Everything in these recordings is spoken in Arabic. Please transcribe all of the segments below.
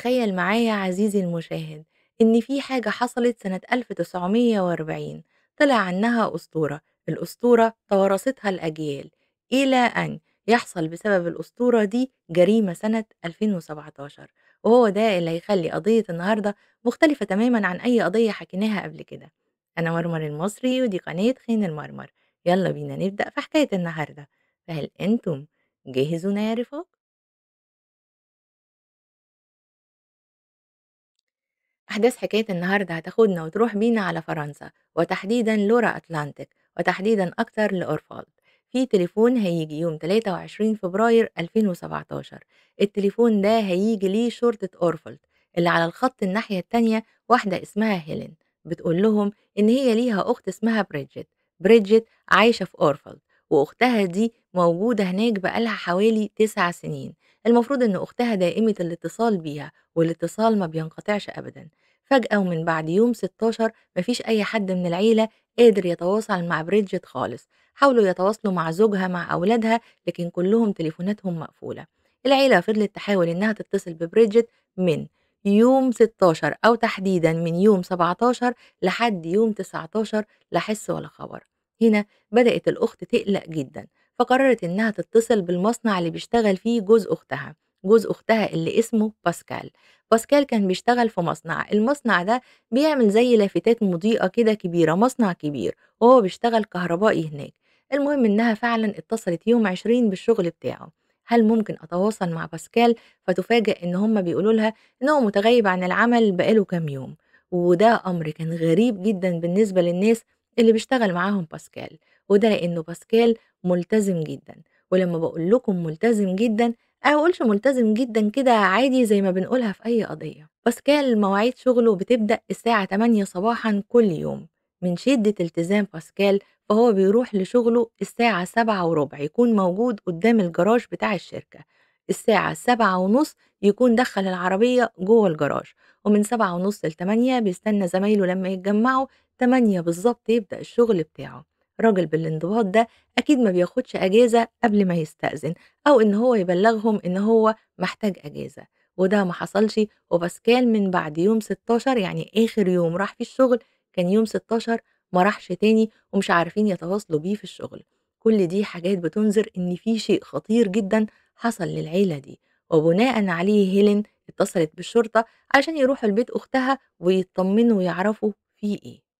تخيل معايا عزيزي المشاهد إن في حاجة حصلت سنة 1940 طلع عنها أسطورة. الأسطورة توارثتها الأجيال إلى أن يحصل بسبب الأسطورة دي جريمة سنة 2017، وهو ده اللي هيخلي قضية النهاردة مختلفة تماما عن أي قضية حكيناها قبل كده. أنا مرمر المصري ودي قناة خين المرمر. يلا بينا نبدأ في حكاية النهاردة. فهل أنتم جاهزون يا رفاق؟ أحداث حكاية النهاردة هتاخدنا وتروح بينا على فرنسا، وتحديدا لورا أتلانتيك، وتحديدا أكتر لأورفالد. في تليفون هيجي يوم 23 فبراير 2017. التليفون ده هيجي ليه شرطة أورفالد اللي على الخط الناحية التانية واحدة اسمها هيلين، بتقول لهم إن هي ليها أخت اسمها بريدجيت. بريدجيت عايشة في أورفالد، وأختها دي موجودة هناك بقالها حوالي 9 سنين. المفروض إن أختها دائمة الاتصال بيها، والاتصال ما بينقطعش أبدا. فجأة ومن بعد يوم 16 مفيش أي حد من العيلة قادر يتواصل مع بريدجيت خالص. حاولوا يتواصلوا مع زوجها مع أولادها لكن كلهم تليفوناتهم مقفولة. العيلة فضلت تحاول إنها تتصل ببريدجيت من يوم 16 أو تحديدا من يوم 17 لحد يوم 19، لا حس ولا خبر. هنا بدأت الأخت تقلق جدا، فقررت إنها تتصل بالمصنع اللي بيشتغل فيه جوز أختها. جوز أختها اللي اسمه باسكال. باسكال كان بيشتغل في مصنع، المصنع ده بيعمل زي لافتات مضيئة كده كبيرة، مصنع كبير، وهو بيشتغل كهربائي هناك. المهم إنها فعلا اتصلت يوم 20 بالشغل بتاعه. هل ممكن أتواصل مع باسكال؟ فتفاجأ إن هم بيقولوا لها إن هو متغيب عن العمل بقاله كام يوم. وده أمر كان غريب جدا بالنسبة للناس اللي بيشتغل معاهم باسكال، وده لأنه باسكال ملتزم جدا. ولما بقول لكم ملتزم جدا، أنا ما باقولش ملتزم جدًا كده عادي زي ما بنقولها في أي قضية. باسكال مواعيد شغله بتبدأ الساعة 08:00 صباحًا كل يوم. من شدة التزام باسكال فهو بيروح لشغله الساعة 07:15 يكون موجود قدام الجراج بتاع الشركة. الساعة 07:30 يكون دخّل العربية جوّه الجراج، ومن 07:30 ل08:00 بيستنى زمايله لمّا يتجمعوا. 08:00 بالضبط يبدأ الشغل بتاعه. راجل بالانضباط ده أكيد ما بياخدش أجازة قبل ما يستأذن، أو إن هو يبلّغهم إن هو محتاج أجازة. وده ما حصلش، وباسكال من بعد يوم 16 يعني آخر يوم راح فيه الشغل كان يوم 16، ما راحش تاني ومش عارفين يتواصلوا بيه في الشغل. كل دي حاجات بتنذر إن في شيء خطير جدًا حصل للعيلة دي، وبناءً عليه هيلين اتصلت بالشرطة عشان يروحوا لبيت أختها ويطمنوا ويعرفوا في إيه.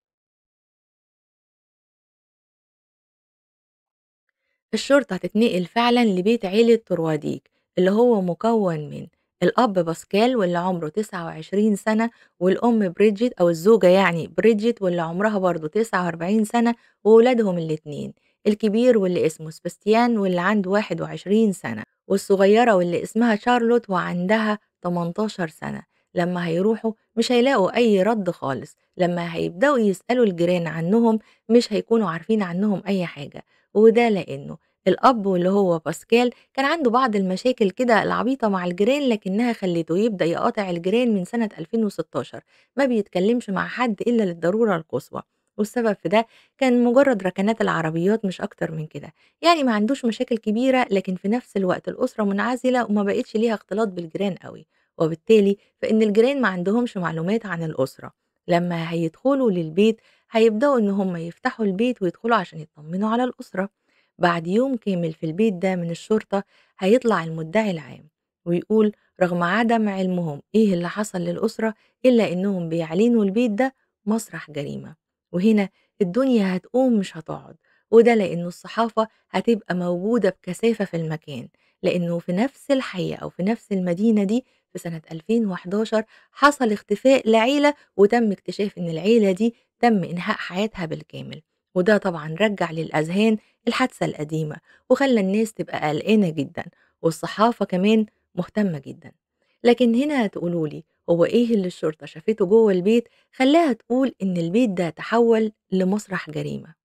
الشرطة هتتنقل فعلًا لبيت عيلة طرواديك، اللي هو مكوّن من الأب باسكال واللي عمره 29 سنة، والأم بريدجيت أو الزوجة يعني بريدجيت واللي عمرها برضه 49 سنة، وولادهم الاتنين، الكبير واللي اسمه سباستيان واللي عنده 21 سنة، والصغيرة واللي اسمها شارلوت وعندها 18 سنة. لمّا هيروحوا مش هيلاقوا أي رَد خالص، لمّا هيبدأوا يسألوا الجيران عنّهم مش هيكونوا عارفين عنّهم أي حاجة. وده لإنه الأب واللي هو باسكال كان عنده بعض المشاكل كده العبيطة مع الجيران، لكنها خلّته يبدأ يقاطع الجيران من سنة 2016، ما بيتكلمش مع حد إلا للضرورة القصوى. والسبب في ده كان مجرد ركنات العربيات مش أكتر من كده. يعني ما عندوش مشاكل كبيرة، لكن في نفس الوقت الأسرة منعزلة وما بقتش ليها اختلاط بالجيران أوي، وبالتالي فإن الجيران ما عندهمش معلومات عن الأسرة. لمّا هيدخلوا للبيت هيبدأوا إن هم يفتحوا البيت ويدخلوا عشان يطمنوا على الأسرة. بعد يوم كامل في البيت ده من الشرطة هيطلع المدعي العام ويقول رغم عدم علمهم إيه اللي حصل للأسرة إلا إنهم بيعلنوا البيت ده مسرح جريمة. وهنا الدنيا هتقوم مش هتقعد، وده لأنه الصحافة هتبقى موجودة بكثافة في المكان، لأنه في نفس الحي أو في نفس المدينة دي في سنة 2011 حصل اختفاء لعيلة، وتم اكتشاف إن العيلة دي تم إنهاء حياتها بالكامل. وده طبعًا رجّع للأذهان الحادثة القديمة، وخلّى الناس تبقى قلقانة جدًا، والصحافة كمان مهتمة جدًا. لكن هنا هتقولوا لي هو إيه اللي الشرطة شافته جوّه البيت خلّاها تقول إن البيت ده تحوّل لمسرح جريمة؟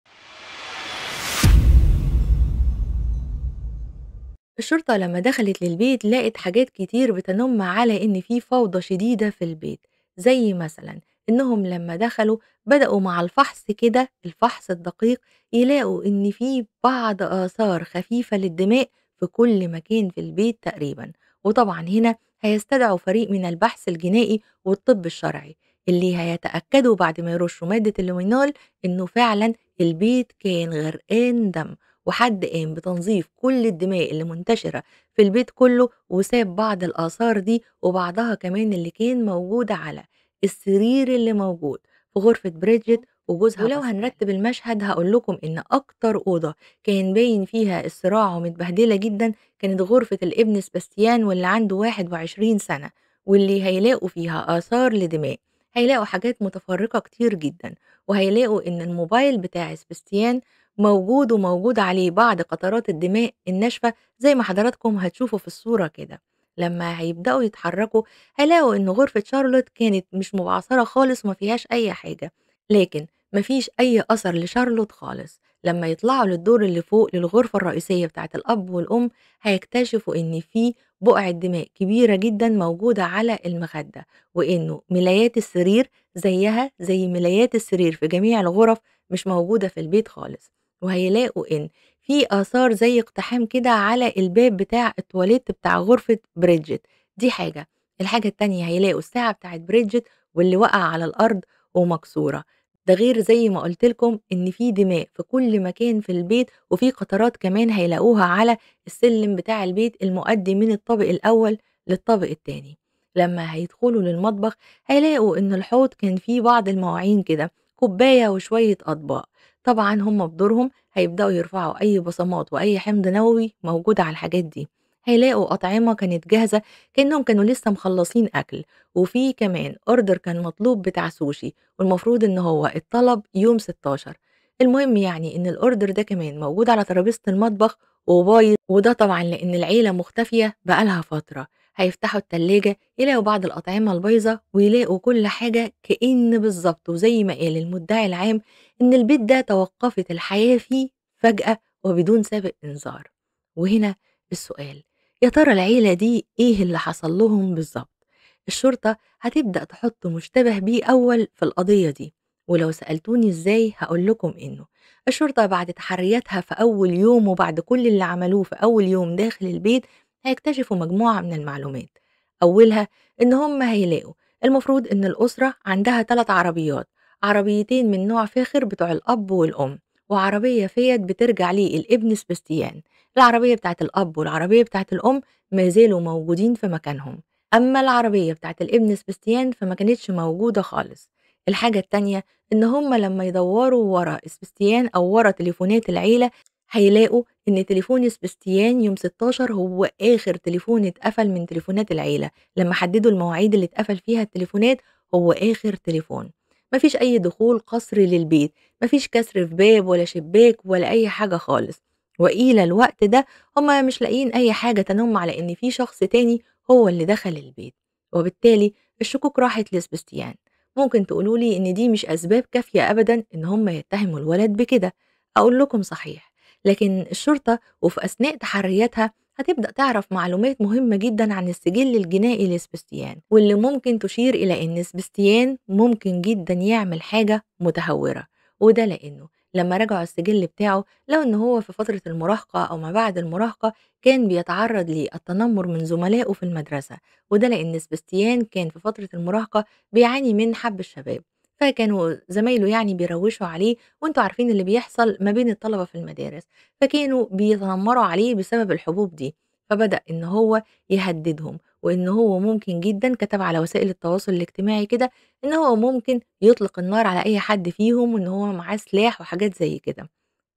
الشرطة لما دخلت للبيت لقت حاجات كتير بتنم على إن في فوضى شديدة في البيت. زي مثلا إنهم لما دخلوا بدأوا مع الفحص كده، الفحص الدقيق، يلاقوا إن في بعض آثار خفيفة للدماء في كل مكان في البيت تقريبا، وطبعًا هنا هيستدعوا فريق من البحث الجنائي والطب الشرعي، اللي هيتأكدوا بعد ما يرشوا مادة الluminol إنه فعلًا البيت كان غرقان دم، وحد قام بتنظيف كل الدماء اللي منتشرة في البيت كله، وساب بعض الآثار دي وبعضها كمان اللي كان موجود على السرير اللي موجود في غرفة بريدجيت وجوزها ولو هنرتب المشهد هاقول لكم إن أكتر أوضة كان باين فيها الصراع ومتبهدلة جدًا كانت غرفة الابن سباستيان واللي عنده 21 سنة، واللي هيلاقوا فيها آثار لدماء، هيلاقوا حاجات متفرقة كتير جدًا، وهيلاقوا إن الموبايل بتاع سباستيان موجود وموجود عليه بعض قطرات الدماء الناشفة زي ما حضراتكم هتشوفوا في الصورة كده. لمّا هيبدأوا يتحركوا هيلاقوا إن غرفة شارلوت كانت مش مبعثرة خالص وما فيهاش أي حاجة، لكن ما فيش أي أثر لشارلوت خالص. لمّا يطلعوا للدور اللي فوق للغرفة الرئيسية بتاعة الأب والأم هيكتشفوا إن في بُقعة دماء كبيرة جدًا موجودة على المخدة، وإنه ملايات السرير زيها زي ملايات السرير في جميع الغرف مش موجودة في البيت خالص، وهيلاقوا إن في آثار زي اقتحام كده على الباب بتاع التواليت بتاع غرفة بريدجيت، دي حاجة. الحاجة التانية هيلاقوا الساعة بتاعة بريدجيت واللي وقع على الأرض ومكسورة، ده غير زي ما قُلت لكم إن في دماء في كل مكان في البيت، وفي قطرات كمان هيلاقوها على السلم بتاع البيت المؤدي من الطابق الأول للطابق التاني. لمّا هيدخلوا للمطبخ هيلاقوا إن الحوض كان فيه بعض المواعين كده، كوباية وشوية أطباق. طبعًا هُم بدورهم هيبدأوا يرفعوا أي بصمات وأي حمض نووي موجود على الحاجات دي. هيلاقوا أطعمة كانت جاهزة كأنهم كانوا لسه مخلّصين أكل، وفي كمان order كان مطلوب بتاع سوشي والمفروض إن هو اتطلب يوم 16. المهم يعني إن الorder ده كمان موجود على ترابيزة المطبخ وبايظ، وده طبعًا لإن العيلة مختفية بقى لها فترة. هيفتحوا التلاجة يلاقوا بعض الأطعمة البايظة ويلاقوا كل حاجة كأن بالضبط وزي ما قال المدعي العام إن البيت ده توقّفت الحياة فيه فجأة وبدون سابق إنذار. وهنا السؤال، يا ترى العيلة دي إيه اللي حصل لهم بالضبط؟ الشرطة هتبدأ تحط مشتبه بيه أول في القضية دي، ولو سألتوني إزاي هاقول لكم إنه الشرطة بعد تحرياتها في أول يوم وبعد كل اللي عملوه في أول يوم داخل البيت هيكتشفوا مجموعة من المعلومات. أولها إن هم هيلاقوا المفروض إن الأسرة عندها 3 عربيات، عربيتين من نوع فاخر بتوع الأب والأم، وعربية فيات بترجع للابن سباستيان. العربية بتاعة الأب والعربية بتاعة الأم ما زالوا موجودين في مكانهم، أمّا العربية بتاعة الابن سباستيان فما كانتش موجودة خالص. الحاجة التانية إن هُم لمّا يدوّروا ورا سباستيان أو ورا تليفونات العيلة، هيلاقوا إن تليفون سباستيان يوم 16 هو آخر تليفون اتقفل من تليفونات العيلة، لمّا حددوا المواعيد اللي اتقفل فيها التليفونات هو آخر تليفون. ما فيش أي دخول قسري للبيت، ما فيش كسر في باب ولا شباك ولا أي حاجة خالص، وإلى الوقت ده هُم مش لاقيين أي حاجة تَنُم على إن في شخص تاني هو اللي دخل البيت، وبالتالي الشكوك راحت لسباستيان. ممكن تقولوا لي إن دي مش أسباب كافية أبدًا إن هم يتهموا الولد بكده، أقول لكم صحيح، لكن الشرطة وفي أثناء تحرياتها هتبدأ تعرف معلومات مهمة جدًا عن السجل الجنائي لسباستيان، واللي ممكن تشير إلى إن سباستيان ممكن جدًا يعمل حاجة متهورة، وده لإنه لما راجعوا السجل بتاعه لقوا إن هو في فترة المراهقة أو ما بعد المراهقة كان بيتعرّض للتنمر من زملائه في المدرسة، وده لإن سباستيان كان في فترة المراهقة بيعاني من حَب الشباب، فكانوا زمايله يعني بيروّشوا عليه وأنتم عارفين اللي بيحصل ما بين الطلبة في المدارس، فكانوا بيتنمروا عليه بسبب الحبوب دي، فبدأ إن هو يهددهم، وإن هو ممكن جدًا كتب على وسائل التواصل الاجتماعي كده إن هو ممكن يطلق النار على أي حد فيهم وإن هو معاه سلاح وحاجات زي كده.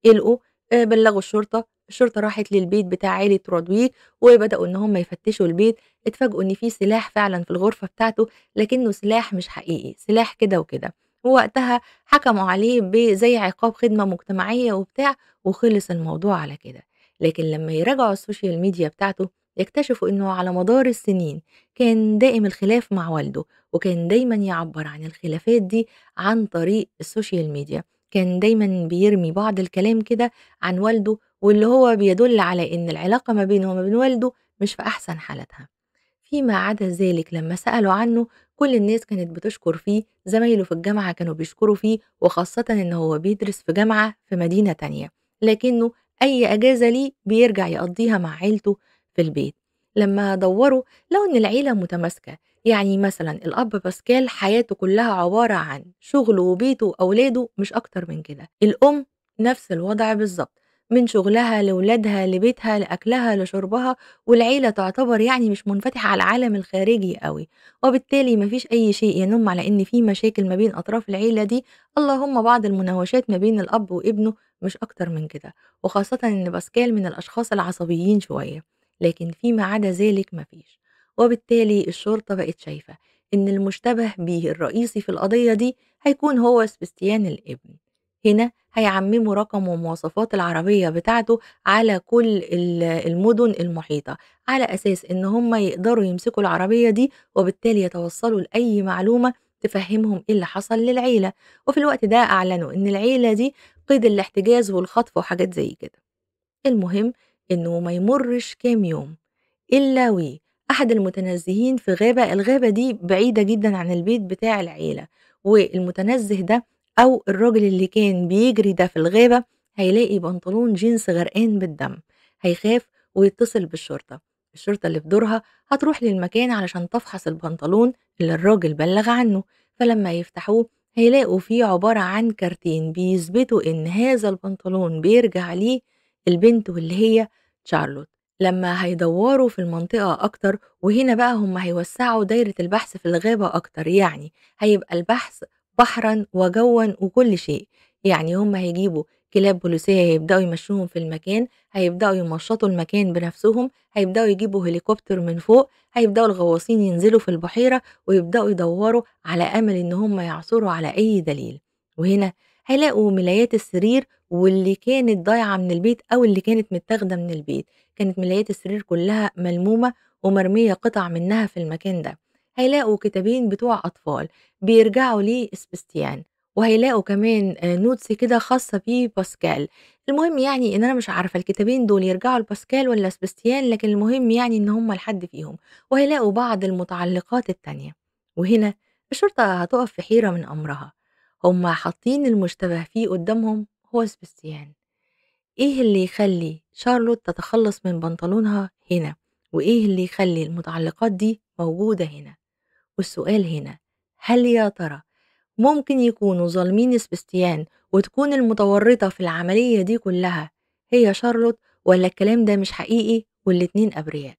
قلقوا، بلّغوا الشرطة، الشرطة راحت للبيت بتاع عيلة رودويك، وبدأوا إن هم يفتشوا البيت، اتفاجئوا إن في سلاح فعلًا في الغرفة بتاعته، لكنه سلاح مش حقيقي، سلاح كده وكده، ووقتها حكموا عليه بزي عقاب خدمة مجتمعية وبتاع، وخلص الموضوع على كده. لكن لمّا يراجعوا السوشيال ميديا بتاعته، يكتشفوا إنه على مدار السنين كان دائم الخلاف مع والده، وكان دايمًا يعبّر عن الخلافات دي عن طريق السوشيال ميديا. كان دايمًا بيرمي بعض الكلام كده عن والده، واللي هو بيدل على إن العلاقة ما بينه وما بين والده مش في أحسن حالاتها. فيما عدا ذلك لمّا سألوا عنه كل الناس كانت بتشكر فيه، زمايله في الجامعة كانوا بيشكروا فيه، وخاصةً إن هو بيدرس في جامعة في مدينة تانية، لكنه أي أجازة ليه بيرجع يقضيها مع عيلته في البيت. لما دوروا لقوا إن العيلة متماسكة، يعني مثلا الأب باسكال حياته كلها عبارة عن شغله وبيته وأولاده مش أكتر من كده. الأم نفس الوضع بالظبط، من شغلها لولادها لبيتها لأكلها لشربها، والعيلة تعتبر يعني مش منفتحة على العالم الخارجي قوي، وبالتالي مفيش أي شيء ينم على إن في مشاكل ما بين أطراف العيلة دي. اللهم بعض المناوشات ما بين الأب وابنه مش أكتر من كده، وخاصة إن باسكال من الأشخاص العصبيين شوية، لكن فيما عدا ذلك مفيش. وبالتالي الشرطة بقت شايفة إن المشتبه به الرئيسي في القضية دي هيكون هو سبستيان الابن. هنا هيعمموا رقم ومواصفات العربية بتاعته على كل المدن المحيطة، على أساس إن هم يقدروا يمسكوا العربية دي، وبالتالي يتوصلوا لأي معلومة تفهمهم إيه اللي حصل للعيلة. وفي الوقت ده أعلنوا إن العيلة دي قيد الاحتجاز والخطف وحاجات زي كده. المهم إنه ما يمرش كام يوم إلا أحد المتنزهين في غابة، الغابة دي بعيدة جدًا عن البيت بتاع العيلة، والمتنزه ده أو الراجل اللي كان بيجري ده في الغابة هيلاقي بنطلون جينز غرقان بالدم، هيخاف ويتصل بالشرطة. الشرطة اللي في دورها هتروح للمكان علشان تفحص البنطلون اللي الراجل بلّغ عنه، فلما يفتحوه هيلاقوا فيه عبارة عن كارتين بيثبتوا إن هذا البنطلون بيرجع ليه البنت واللي هي شارلوت. لمّا هيدوّروا في المنطقة أكتر، وهنا بقى هم هيوسّعوا دايرة البحث في الغابة أكتر، يعني هيبقى البحث بحرًا وجوًا وكل شيء. يعني هم هيجيبوا كلاب بوليسية يبدأوا يمشّوهم في المكان، هيبدأوا يمشّطوا المكان بنفسهم، هيبدأوا يجيبوا هليكوبتر من فوق، هيبدأوا الغواصين ينزلوا في البحيرة ويبدأوا يدوّروا على أمل إن هم يعثروا على أي دليل. وهنا هيلاقوا ملايات السرير واللي كانت ضايعة من البيت أو اللي كانت متاخدة من البيت. كانت ملايات السرير كلها ملمومة ومرمية قطع منها في المكان ده. هيلاقوا كتابين بتوع أطفال بيرجعوا لسبستيان، وهيلاقوا كمان نوتس كده خاصة بيه باسكال. المهم يعني إن أنا مش عارفة الكتابين دول يرجعوا لباسكال ولا سبستيان، لكن المهم يعني إن هما لحد فيهم. وهيلاقوا بعض المتعلقات التانية. وهنا الشرطة هتقف في حيرة من أمرها، هما حاطين المشتبه فيه قدامهم هو سبستيان. إيه اللي يخلّي شارلوت تتخلّص من بنطلونها هنا، وإيه اللي يخلّي المتعلقات دي موجودة هنا؟ والسؤال هنا، هل يا ترى ممكن يكونوا ظالمين سبستيان وتكون المتورطة في العملية دي كلّها هي شارلوت، والّا الكلام ده مش حقيقي والاتنين أبرياء؟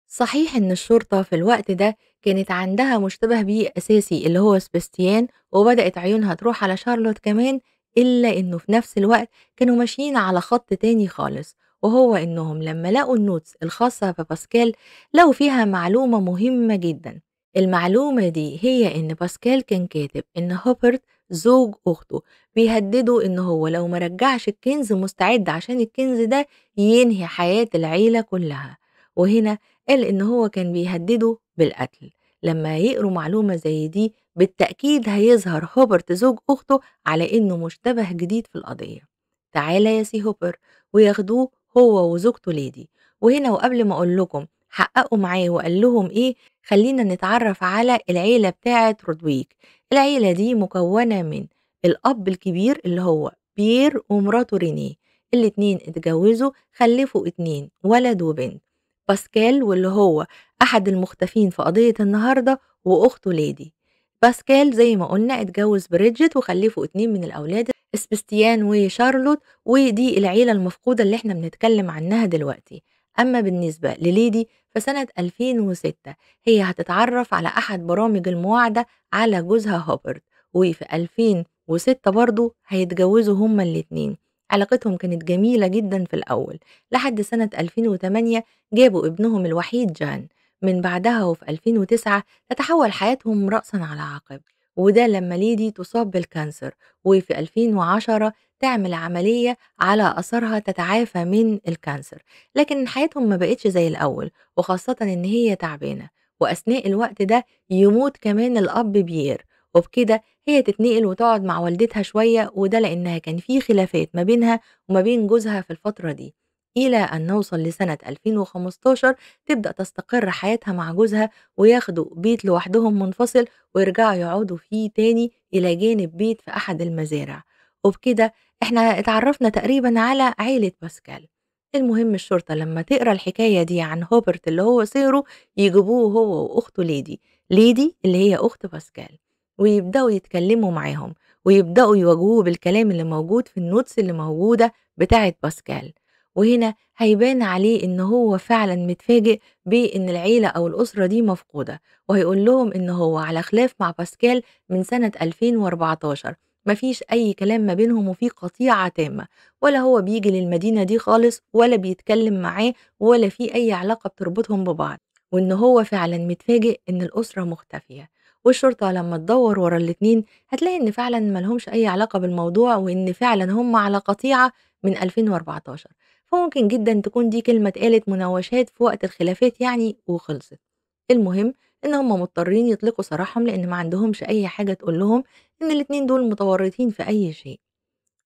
صحيح إن الشرطة في الوقت ده كانت عندها مشتبه بيه أساسي اللي هو سبستيان، وبدأت عيونها تروح على شارلوت كمان، إلا إنه في نفس الوقت كانوا ماشيين على خط تاني خالص، وهو إنهم لما لقوا النوتس الخاصة بباسكال لقوا فيها معلومة مهمة جدا. المعلومة دي هي إن باسكال كان كاتب إن هوبرت زوج أخته بيهدده إن هو لو مرجعش الكنز مستعد عشان الكنز ده ينهي حياة العيلة كلها. وهنا قال إن هو كان بيهدده بالقتل. لما يقروا معلومة زي دي بالتأكيد هيظهر هوبرت زوج أخته على إنه مشتبه جديد في القضية. تعالى يا سي هوبر، وياخدوه هو وزوجته ليدي. وهنا وقبل ما أقول لكم حققوا معاه وقال لهم إيه، خلينا نتعرف على العيلة بتاعة رودويك. العيلة دي مكونة من الأب الكبير اللي هو بيير ومراته رينيه، الاتنين اتجوزوا خلفوا اتنين ولد وبنت، باسكال واللي هو أحد المختفين في قضية النهاردة وأخته ليدي. باسكال زي ما قلنا اتجوز بريدجت وخلفوا اتنين من الأولاد سبستيان وشارلوت، ودي العيلة المفقودة اللي احنا بنتكلم عنها دلوقتي. أما بالنسبة لليدي فسنة 2006 هي هتتعرف على أحد برامج المواعدة على جوزها هوبرت، وفي 2006 برضو هيتجوزوا هما الاتنين. علاقتهم كانت جميلة جدا في الأول لحد سنة 2008 جابوا ابنهم الوحيد جان. من بعدها وفي 2009 تتحول حياتهم رأسا على عقب، وده لما ليدي تصاب بالكانسر، وفي 2010 تعمل عملية على أثرها تتعافى من الكانسر. لكن حياتهم ما بقتش زي الأول، وخاصة إن هي تعبانة. وأثناء الوقت ده يموت كمان الأب بيير، وبكده هي تتنقل وتقعد مع والدتها شوية، وده لأنها كان في خلافات ما بينها وما بين جوزها في الفترة دي. إلى أن نوصل لسنة 2015 تبدأ تستقر حياتها مع جوزها، وياخدوا بيت لوحدهم منفصل ويرجعوا يقعدوا فيه تاني إلى جانب بيت في أحد المزارع. وبكده إحنا اتعرّفنا تقريبًا على عيلة باسكال. المهم الشرطة لمّا تقرا الحكاية دي عن هوبرت اللي هو صهره، يجيبوه هو وأخته ليدي، ليدي اللي هي أخت باسكال، ويبدأوا يتكلّموا معاهم، ويبدأوا يواجهوه بالكلام اللي موجود في الnotes اللي موجودة بتاعة باسكال. وهنا هيبان عليه إن هو فعلًا متفاجئ بإن العيلة أو الأسرة دي مفقودة، وهيقول لهم إن هو على خلاف مع باسكال من سنة 2014، ما فيش أي كلام ما بينهم وفي قطيعة تامة، ولا هو بييجي للمدينة دي خالص ولا بيتكلم معاه ولا في أي علاقة بتربطهم ببعض، وإن هو فعلًا متفاجئ إن الأسرة مختفية. والشرطة لمّا تدوّر ورا الاتنين هتلاقي إن فعلًا ما لهمش أي علاقة بالموضوع، وإن فعلًا هم على قطيعة من 2014. فممكن جدًا تكون دي كلمة اتقالت مناوشات في وقت الخلافات يعني وخلصت. المهم إن هم مضطرين يطلقوا سراحهم لإن ما عندهمش أي حاجة تقول لهم إن الاتنين دول متورطين في أي شيء.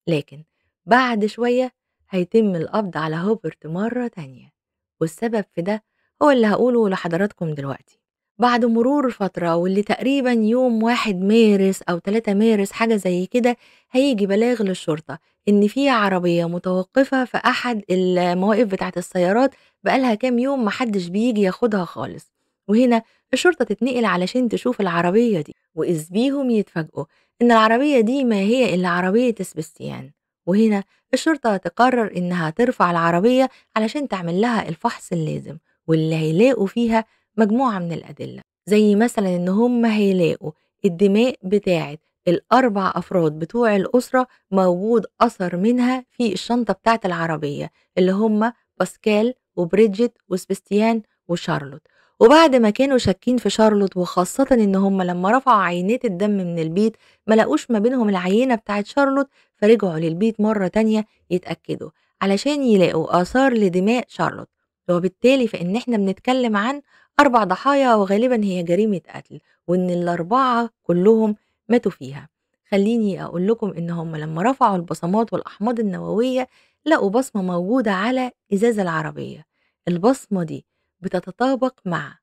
لكن بعد شوية هيتم القبض على هوبرت مرة تانية، والسبب في ده هو اللي هقوله لحضراتكم دلوقتي. بعد مرور فترة واللي تقريبا يوم 1 مارس أو 3 مارس حاجة زي كده، هيجي بلاغ للشرطة إن في عربية متوقفة في أحد المواقف بتاعة السيارات، بقالها كام يوم محدش بيجي ياخدها خالص. وهنا الشرطة تتنقل علشان تشوف العربية دي، وإذ بيهم يتفاجئوا إن العربية دي ما هي إلا عربية سبيستيان. وهنا الشرطة تقرر إنها ترفع العربية علشان تعمل لها الفحص اللازم، واللي هيلاقوا فيها مجموعة من الأدلة، زي مثلا إن هم هيلاقوا الدماء بتاعة ال4 أفراد بتوع الأسرة موجود أثر منها في الشنطة بتاعة العربية، اللي هم باسكال وبريدجيت وسبستيان وشارلوت. وبعد ما كانوا شاكين في شارلوت، وخاصة إن هم لما رفعوا عينات الدم من البيت ما لقوش ما بينهم العينة بتاعة شارلوت، فرجعوا للبيت مرة تانية يتأكدوا علشان يلاقوا آثار لدماء شارلوت. وبالتالي فإن إحنا بنتكلم عن 4 ضحايا، وغالبا هي جريمة قتل، وإن ال4 كلهم ماتوا فيها. خليني أقول لكم إن هم لما رفعوا البصمات والأحماض النووية لقوا بصمة موجودة على إزاز العربية. البصمة دي بتتطابق مع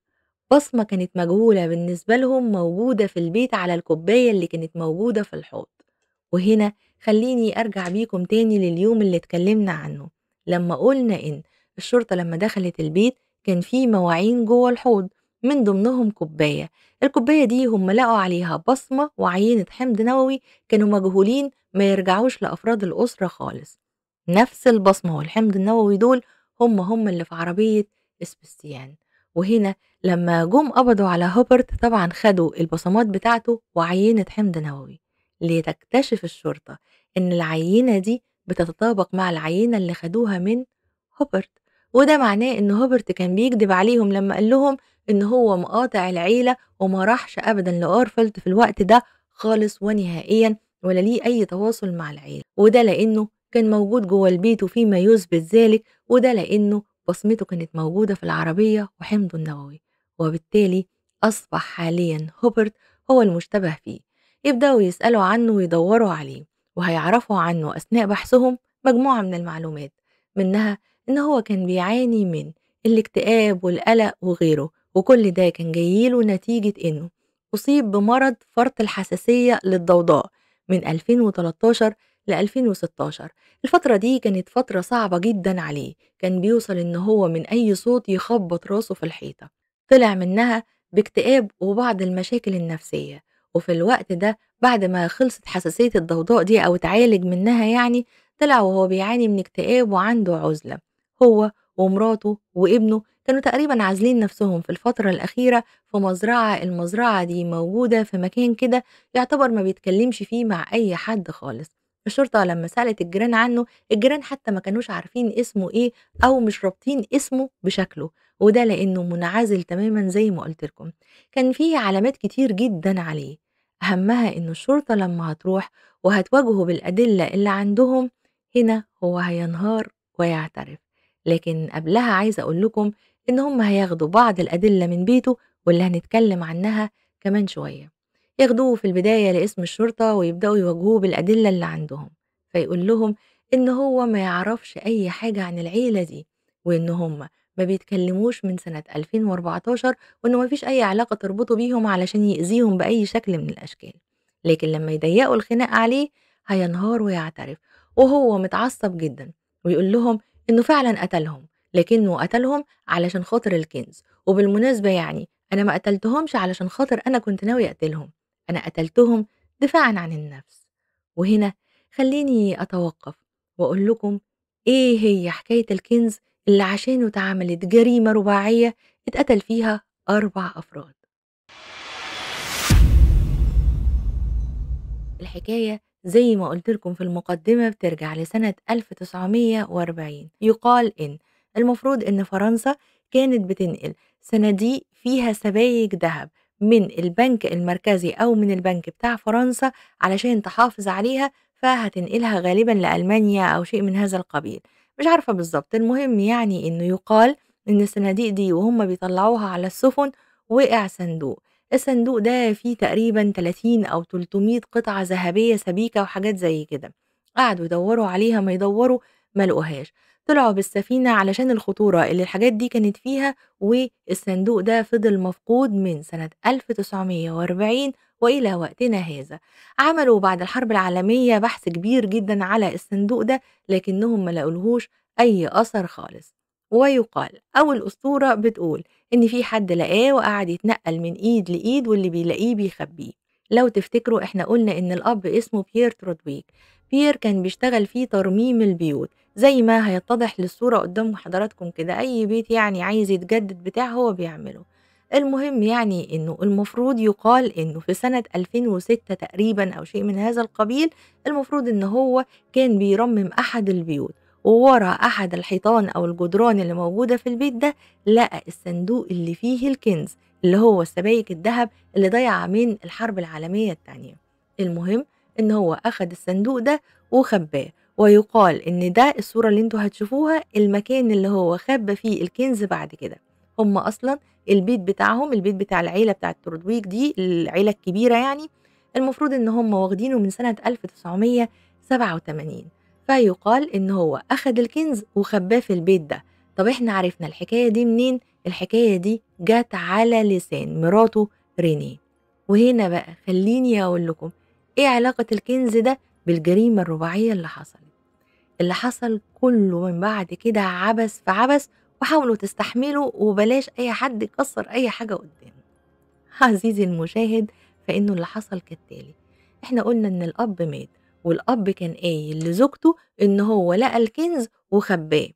بصمة كانت مجهولة بالنسبة لهم موجودة في البيت على الكوباية اللي كانت موجودة في الحوض. وهنا خليني أرجع بيكم تاني لليوم اللي اتكلمنا عنه، لما قلنا إن الشرطة لما دخلت البيت كان في مواعين جوه الحوض، من ضمنهم كوباية. الكوباية دي هم لقوا عليها بصمة وعينة حمض نووي كانوا مجهولين، ما يرجعوش لأفراد الأسرة خالص. نفس البصمة والحمض النووي دول هم اللي في عربية سبستيان. وهنا لما جم قبضوا على هوبرت طبعا خدوا البصمات بتاعته وعينة حمض نووي، لتكتشف الشرطة إن العينة دي بتتطابق مع العينة اللي خدوها من هوبرت. وده معناه إن هوبرت كان بيكذب عليهم لما قال لهم إن هو مقاطع العيلة وما راحش أبدا لأورفلد في الوقت ده خالص ونهائيا، ولا ليه أي تواصل مع العيلة. وده لأنه كان موجود جوه البيت وفيما يثبت ذلك، وده لأنه بصمته كانت موجودة في العربية وحمضه النووي. وبالتالي أصبح حاليا هوبرت هو المشتبه فيه. يبدأوا يسألوا عنه ويدوروا عليه، وهيعرفوا عنه أثناء بحثهم مجموعة من المعلومات، منها إن هو كان بيعاني من الاكتئاب والقلق وغيره، وكل ده كان جايله نتيجة إنه أصيب بمرض فرط الحساسية للضوضاء من 2013 ل 2016. الفترة دي كانت فترة صعبة جدا عليه، كان بيوصل إن هو من أي صوت يخبط راسه في الحيطة. طلع منها باكتئاب وبعض المشاكل النفسية. وفي الوقت ده بعد ما خلصت حساسية الضوضاء دي أو اتعالج منها يعني، طلع وهو بيعاني من اكتئاب وعنده عزلة. هو ومراته وابنه كانوا تقريبا عازلين نفسهم في الفترة الأخيرة في مزرعة. المزرعة دي موجودة في مكان كده يعتبر ما بيتكلمش فيه مع أي حد خالص. الشرطة لما سألت الجيران عنه، الجيران حتى ما كانوش عارفين اسمه ايه أو مش رابطين اسمه بشكله، وده لأنه منعزل تماما زي ما قلت لكم. كان فيه علامات كتير جدا عليه، أهمها إنه الشرطة لما هتروح وهتواجهه بالأدلة اللي عندهم، هنا هو هينهار ويعترف. لكن قبلها عايزة أقول لكم إن هم هياخدوا بعض الأدلة من بيته واللي هنتكلم عنها كمان شوية. ياخدوه في البداية لاسم الشرطة ويبدأوا يواجهوه بالأدلة اللي عندهم، فيقول لهم إن هو ما يعرفش أي حاجة عن العيلة دي، وإن هم ما بيتكلموش من سنة 2014، وإنه ما فيش أي علاقة تربطه بيهم علشان يأذيهم بأي شكل من الأشكال. لكن لما يضيقوا الخناق عليه هينهار ويعترف. وهو متعصب جدًا، ويقول لهم إنه فعلًا قتلهم، لكنه قتلهم علشان خاطر الكنز، وبالمناسبة يعني أنا ما قتلتهمش علشان خاطر أنا كنت ناوي أقتلهم، أنا قتلتهم دفاعًا عن النفس. وهنا خلّيني أتوقف وأقول لكم إيه هي حكاية الكنز اللي عشانه اتعملت جريمة رباعية اتقتل فيها 4 أفراد. الحكاية زي ما قُلت لكم في المقدمة بترجع لسنة 1940. يُقال إن المفروض إن فرنسا كانت بتنقل صناديق فيها سبايك دهب من البنك المركزي أو من البنك بتاع فرنسا علشان تحافظ عليها، فهتنقلها غالبًا لألمانيا أو شيء من هذا القبيل، مش عارفة بالضبط. المهم يعني إنه يُقال إن الصناديق دي وهُم بيطلّعوها على السفن وقع صندوق. الصندوق ده فيه تقريبًا 30 أو 300 قطعة ذهبية سبيكة وحاجات زي كده، قعدوا يدوّروا عليها ما يدوّروا ما لقوهاش، طلعوا بالسفينة علشان الخطورة اللي الحاجات دي كانت فيها، والصندوق ده فضل مفقود من سنة 1940 وإلى وقتنا هذا. عملوا بعد الحرب العالمية بحث كبير جدًا على الصندوق ده، لكنهم ما لقولهوش أي أثر خالص. ويُقال أو الأسطورة بتقول إن في حد لقاه وقعد يتنقل من إيد لإيد واللي بيلاقيه بيخبيه. لو تفتكروا إحنا قلنا إن الأب اسمه بيير ترودويك. بيير كان بيشتغل في ترميم البيوت، زي ما هيتضح للصورة قدام حضراتكم كده، أي بيت يعني عايز يتجدد بتاع هو بيعمله. المهم يعني إنه المفروض يقال إنه في سنة 2006 تقريبًا أو شيء من هذا القبيل، المفروض إن هو كان بيرمم أحد البيوت، وورا أحد الحيطان أو الجدران اللي موجودة في البيت ده لقى الصندوق اللي فيه الكنز، اللي هو السبايك الدهب اللي ضايعة من الحرب العالمية التانية. المهم إن هو أخد الصندوق ده وخباه، ويقال إن ده الصورة اللي انتوا هتشوفوها المكان اللي هو خبى فيه الكنز بعد كده. هم أصلا البيت بتاعهم، البيت بتاع العيلة بتاعة ترودويك دي العيلة الكبيرة يعني، المفروض إن هم واخدينه من سنة 1987. فيقال إن هو أخد الكنز وخباه في البيت ده. طب إحنا عرفنا الحكاية دي منين؟ الحكاية دي جات على لسان مراته رينيه. وهنا بقى خلّيني أقول لكم إيه علاقة الكنز ده بالجريمة الرباعية اللي حصلت. اللي حصل كُلّه من بعد كده عبث في عبث، وحاولوا تستحملوا وبلاش أي حد يكسّر أي حاجة قدّامه. عزيزي المشاهد، فإنه اللي حصل كالتالي: إحنا قُلنا إن الأب مات، والأب كان قايل لزوجته إن هو لقى الكنز وخبّاه.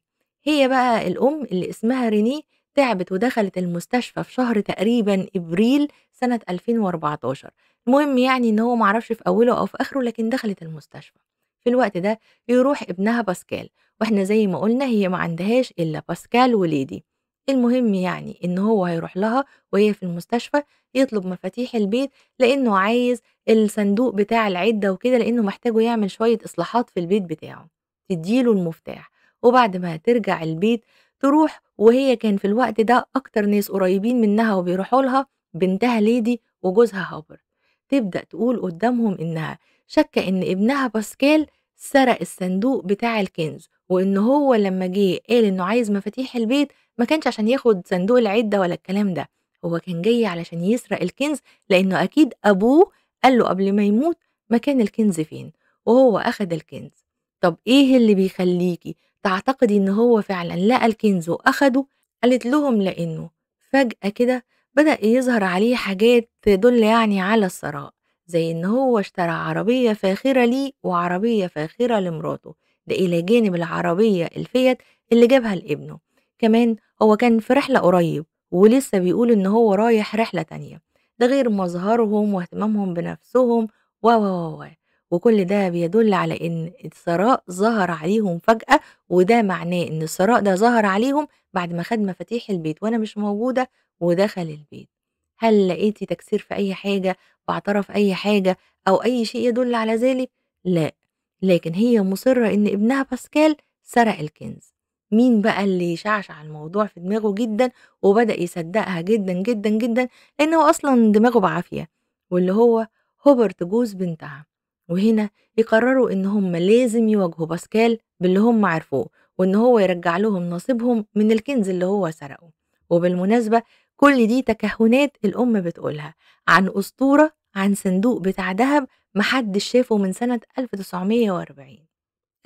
هي بقى الأم اللي اسمها رينيه تعبت ودخلت المستشفى في شهر تقريبًا إبريل سنة 2014. المهم يعني إن هو ما أعرفش في أوله أو في آخره، لكن دخلت المستشفى. في الوقت ده يروح ابنها باسكال، وإحنا زي ما قُلنا هي ما عندهاش إلا باسكال وليدي. المهم يعني إن هو هيروح لها وهي في المستشفى يطلب مفاتيح البيت، لإنه عايز الصندوق بتاع العِدّة وكده، لإنه محتاجه يعمل شوية إصلاحات في البيت بتاعه. تدّي له المفتاح، وبعد ما ترجع البيت تروح، وهي كان في الوقت ده أكتر ناس قريبين منها وبيروحوا لها بنتها ليدي وجوزها هابر. تبدأ تقول قدّامهم إنها شاكة إن ابنها باسكال سرق الصندوق بتاع الكنز، وإن هو لمّا جه قال إنه عايز مفاتيح البيت ما كانش عشان ياخد صندوق العِدّة ولا الكلام ده، هو كان جاي علشان يسرق الكنز، لإنه أكيد أبوه قال له قبل ما يموت مكان الكنز فين، وهو أخد الكنز. طب إيه اللي بيخلّيكِ تعتقدي إن هو فعلًا لقى الكنز وأخده؟ قالت لهم لإنه فجأة كده بدأ يظهر عليه حاجات تدل يعني على الثراء، زي إن هو اشترى عربية فاخرة ليه وعربية فاخرة لمراته، ده إلى جانب العربية الفيات اللي جابها لابنه. كمان هو كان في رحلة قريب ولسه بيقول إن هو رايح رحلة تانية، ده غير مظهرهم واهتمامهم بنفسهم و. وكل ده بيدل على إن الثراء ظهر عليهم فجأة، وده معناه إن الثراء ده ظهر عليهم بعد ما خد مفاتيح البيت وأنا مش موجودة ودخل البيت. هل لقيتِ تكسير في أي حاجة، بعترة في أي حاجة، أو أي شيء يدل على ذلك؟ لأ، لكن هي مُصرة إن ابنها باسكال سرق الكنز. مين بقى اللي شعشع الموضوع في دماغه جدًا وبدأ يصدّقها جدًا، جدًا، جدًا، لإن هو أصلًا دماغه بعافية، واللي هو هوبرت جوز بنتها. وهنا يقرروا إن هم لازم يواجهوا باسكال باللي هم عرفوه، وإن هو يرجّع لهم نصيبهم من الكنز اللي هو سرقه. وبالمناسبة كل دي تكهُّنات الأم بتقولها عن أسطورة عن صندوق بتاع دهب ما حدش شافه من سنة 1940.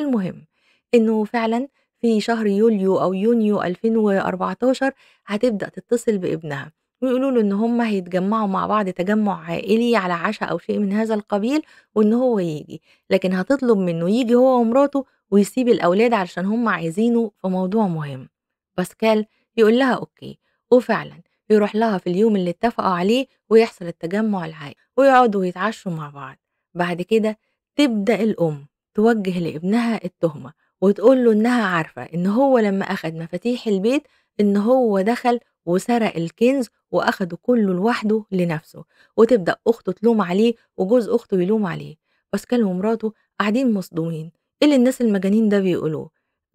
المهم إنه فعلًا في شهر يوليو أو يونيو 2014 هتبدأ تتصل بابنها، ويقولوا له إن هُم هيتجمعوا مع بعض تجمُّع عائلي على عشا أو شيء من هذا القبيل، وإن هو ييجي، لكن هتطلب منه ييجي هو ومراته ويسيب الأولاد علشان هُم عايزينه في موضوع مهم. باسكال يقول لها أوكي، وفعلًا يروح لها في اليوم اللي اتفقوا عليه ويحصل التجمُّع العائلي، ويقعدوا يتعشوا مع بعض. بعد كده تبدأ الأم توجّه لابنها التهمة، وتقول له إنها عارفة إن هو لمّا أخد مفاتيح البيت إن هو دخل وسرق الكنز وأخده كلّه لوحده لنفسه، وتبدأ أخته تلوم عليه وجوز أخته يلوم عليه. باسكال ومراته قاعدين مصدومين، إيه اللي الناس المجانين ده بيقولوه؟